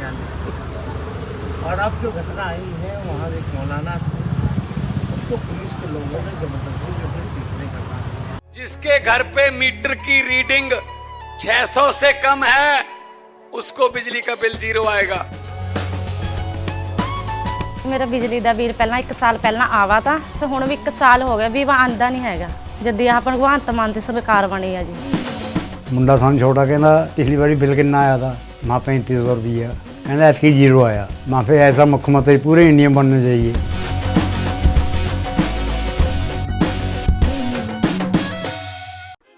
संज्ञान लिया। और अब जो घटना आई है वहाँ एक मौलाना थे, उसको पुलिस के लोगों ने जबरदस्ती जो है पीटने का काम किया। जिसके घर पे मीटर की रीडिंग 600 से कम है उसको बिजली का बिल 0 आएगा। मेरा बिजली ਦਾ ਬਿੱਲ ਪਹਿਲਾਂ 1 ਸਾਲ ਪਹਿਲਾਂ ਆਵਾ ਤਾਂ ਤੇ ਹੁਣ ਵੀ 1 ਸਾਲ ਹੋ ਗਿਆ ਵੀ ਵਾ ਆਂਦਾ ਨਹੀਂ ਹੈਗਾ ਜਦ ਆਹ ਭਗਵੰਤ ਮਾਨ ਦੀ ਸਰਕਾਰ ਬਣੀ ਆ ਜੀ। ਮੁੰਡਾ ਸਾਨੂੰ ਛੋਟਾ ਕਹਿੰਦਾ ਪਿਛਲੀ ਵਾਰੀ ਬਿੱਲ ਕਿੰਨਾ ਆਇਆ था माँ 3500 रुपया कहना ऐसी 0 आया। माँ फिर ऐसा मुख्यमंत्री पूरे इंडिया में बनना चाहिए। –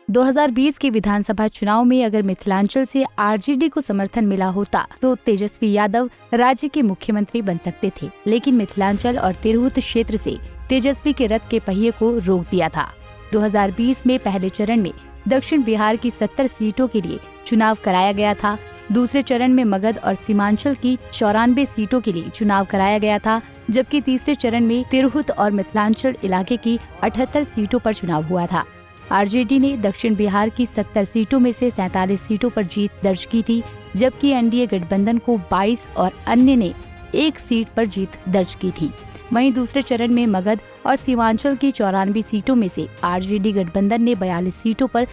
2020 के विधानसभा चुनाव में अगर मिथिलांचल से आरजेडी को समर्थन मिला होता तो तेजस्वी यादव राज्य के मुख्यमंत्री बन सकते थे, लेकिन मिथिलांचल और तिरहुत क्षेत्र से तेजस्वी के रथ के पहिए को रोक दिया था। 2020 में पहले चरण में दक्षिण बिहार की 70 सीटों के लिए चुनाव कराया गया था। दूसरे चरण में मगध और सीमांचल की 94 सीटों के लिए चुनाव कराया गया था, जबकि तीसरे चरण में तिरहुत और मिथिलांचल इलाके की 78 सीटों पर चुनाव हुआ था। आरजेडी ने दक्षिण बिहार की 70 सीटों में से 47 सीटों पर जीत दर्ज की थी, जबकि एनडीए गठबंधन को 22 और अन्य ने 1 सीट पर जीत दर्ज की थी। वहीं दूसरे चरण में मगध और सीमांचल की 94 सीटों में से आरजेडी गठबंधन ने 42 सीटों पर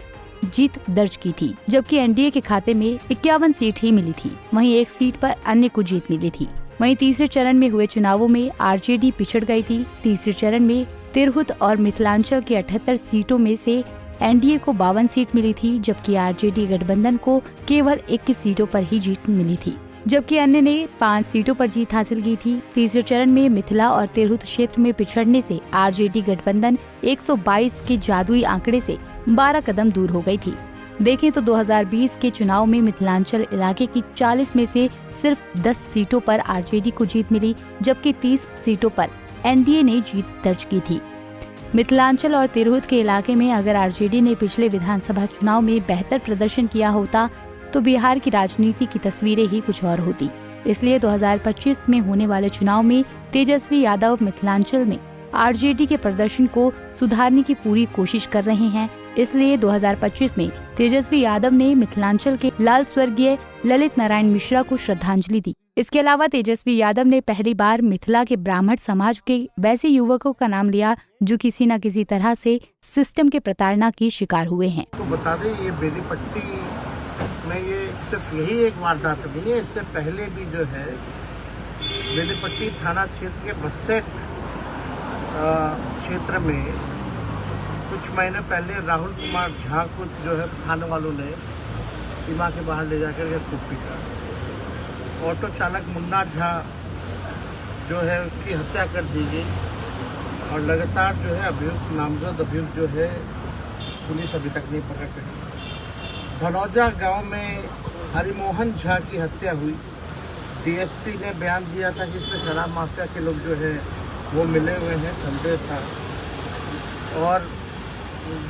जीत दर्ज की थी, जबकि एनडीए के खाते में 51 सीट ही मिली थी। वहीं 1 सीट पर अन्य को जीत मिली थी। वहीं तीसरे चरण में हुए चुनावों में आरजेडी पिछड़ गई थी। तीसरे चरण में तिरहुत और मिथिलांचल की 78 सीटों में से एनडीए को 52 सीट मिली थी, जबकि आरजेडी गठबंधन को केवल 21 सीटों पर ही जीत मिली थी, जबकि अन्य ने 5 सीटों पर जीत हासिल की थी। तीसरे चरण में मिथिला और तिरहुत क्षेत्र में पिछड़ने से आरजेडी गठबंधन 122 के जादुई आंकड़े से 12 कदम दूर हो गई थी। देखें तो 2020 के चुनाव में मिथिलांचल इलाके की 40 में से सिर्फ 10 सीटों पर आरजेडी को जीत मिली, जबकि 30 सीटों पर एनडीए ने जीत दर्ज की थी। मिथिलांचल और तिरहुत के इलाके में अगर आरजेडी ने पिछले विधानसभा चुनाव में बेहतर प्रदर्शन किया होता तो बिहार की राजनीति की तस्वीरें ही कुछ और होती। इसलिए 2025 में होने वाले चुनाव में तेजस्वी यादव मिथिलांचल में आरजेडी के प्रदर्शन को सुधारने की पूरी कोशिश कर रहे हैं। इसलिए 2025 में तेजस्वी यादव ने मिथिलांचल के लाल स्वर्गीय ललित नारायण मिश्रा को श्रद्धांजलि दी। इसके अलावा तेजस्वी यादव ने पहली बार मिथिला के ब्राह्मण समाज के वैसे युवकों का नाम लिया जो किसी न किसी तरह से सिस्टम के प्रताड़ना की शिकार हुए हैं। तो बता दें ये बेनीपट्टी में ये सिर्फ यही एक वारदात नहीं है, इससे पहले भी जो है बेनीपट्टी थाना क्षेत्र के बसेट क्षेत्र में कुछ महीने पहले राहुल कुमार झा को जो है थाने वालों ने सीमा के बाहर ले जाकर के खूब पीटा। ऑटो चालक मुन्ना झा जो है उसकी हत्या कर दी गई और लगातार जो है अभियुक्त नामजद अभियुक्त जो है पुलिस अभी तक नहीं पकड़ सकी। धनौजा गांव में हरिमोहन झा की हत्या हुई। डीएसपी ने बयान दिया था जिसमें शराब माफिया के लोग जो है वो मिले हुए हैं, संदेह था, और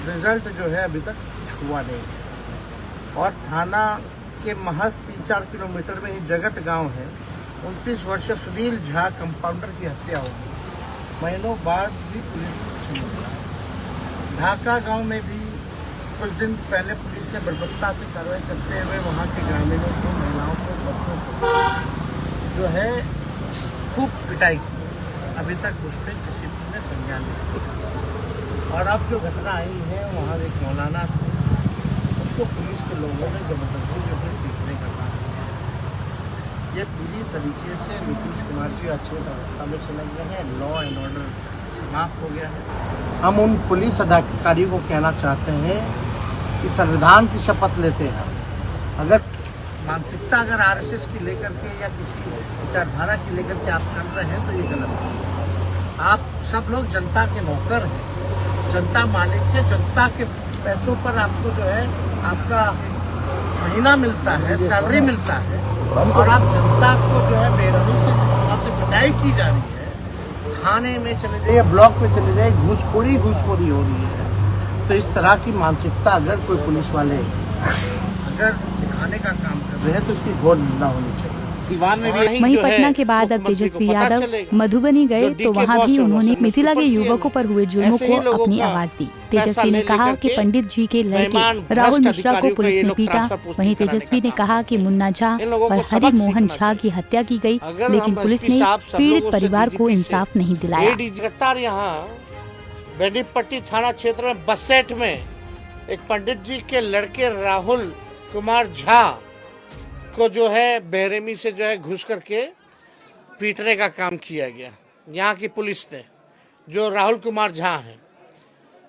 रिजल्ट जो है अभी तक कुछ हुआ नहीं। और थाना के महज 3-4 किलोमीटर में ही जगत गांव है। 29 वर्षीय सुनील झा कंपाउंडर की हत्या हो गई। महीनों बाद भी पुलिस को कुछ नहीं मिला। ढाका गांव में भी कुछ दिन पहले पुलिस ने बर्बरता से कार्रवाई करते हुए वहां के ग्रामीणों को, महिलाओं को, बच्चों को जो है खूब पिटाई की। अभी तक उस पर किसी ने संज्ञान नहीं लिया। और अब जो घटना आई है वहाँ एक मौलाना थे, उसको पुलिस के लोगों ने जबरदस्ती जो है पीटने का काम किया। ये पूरी तरीके से नीतीश कुमार जी अच्छी अवस्था में चले गए हैं। लॉ एंड ऑर्डर समाप्त हो गया है। हम उन पुलिस अधिकारियों को कहना चाहते हैं कि संविधान की शपथ लेते हैं। अगर मानसिकता अगर आरएसएस की लेकर के या किसी विचारधारा की लेकर के आप कर रहे हैं तो ये गलत है। आप सब लोग जनता के नौकर हैं, जनता मालिक है। जनता के पैसों पर आपको जो है आपका महीना मिलता है, सैलरी मिलता है, और आप जनता को जो है बेरहमी से जिस हिसाब से पिटाई की जा रही है, थाने में चले जाइए, ब्लॉक में चले जाइए, घूसखोरी हो रही है। तो इस तरह की मानसिकता अगर कोई पुलिस वाले अगर दिखाने का काम कर रहे हैं तो उसकी घोर निंदा होनी चाहिए। सिवान में भी वहीं पटना के बाद अब तेजस्वी यादव मधुबनी गए तो वहां भी उन्होंने मिथिला के युवकों पर हुए जुल्मों को अपनी आवाज दी। तेजस्वी ने कहा कि पंडित जी के लड़के राहुल मिश्रा को पुलिस ने पीटा। वहीं तेजस्वी ने कहा कि मुन्ना झा और हरि मोहन झा की हत्या की गई, लेकिन पुलिस ने पीड़ित परिवार को इंसाफ नहीं दिलाया। लगातार यहाँ बेनीपट्टी थाना क्षेत्र में बसेट में एक पंडित जी के लड़के राहुल कुमार झा को जो है बेरहमी से जो है घुस करके पीटने का काम किया गया यहाँ की पुलिस ने, जो राहुल कुमार झा हैं।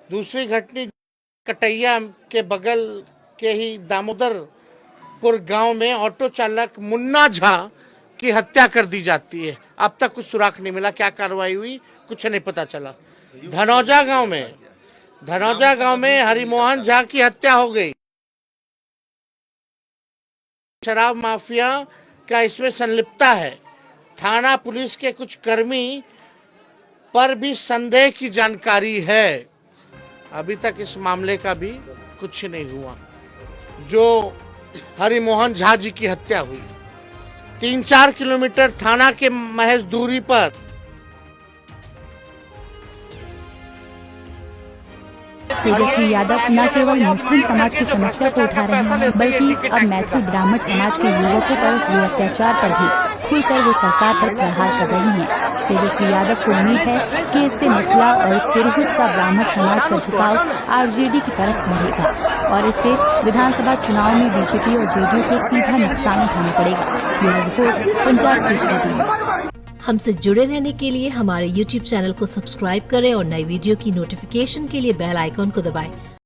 दूसरी घटना कटैया के बगल के ही दामोदरपुर गांव में ऑटो चालक मुन्ना झा की हत्या कर दी जाती है। अब तक कुछ सुराग नहीं मिला, क्या कार्रवाई हुई कुछ नहीं पता चला। धनौजा गांव में हरिमोहन झा की हत्या हो गई। शराब माफिया का इसमें संलिप्तता है। थाना पुलिस के कुछ कर्मी पर भी संदेह की जानकारी है। अभी तक इस मामले का भी कुछ नहीं हुआ। जो हरिमोहन झा जी की हत्या हुई 3-4 किलोमीटर थाना के महज दूरी पर। तेजस्वी यादव न केवल मुस्लिम समाज की समस्या को उठा रहे हैं, बल्कि अब मैथिली ब्राह्मण समाज के युवकों पर हुए अत्याचार पर भी खुलकर वो सरकार पर प्रहार कर रही हैं। तेजस्वी यादव को उम्मीद है कि इससे मिथिला और तिरहुत का ब्राह्मण समाज का झुकाव आरजेडी की तरफ बढ़ेगा और इससे विधानसभा चुनाव में बीजेपी और जेडीयू को सीधा नुकसान उठाना पड़ेगा। Bureau report, Punjab Kesari TV. हमसे जुड़े रहने के लिए हमारे YouTube चैनल को सब्सक्राइब करें और नई वीडियो की नोटिफिकेशन के लिए बेल आइकॉन को दबाएं।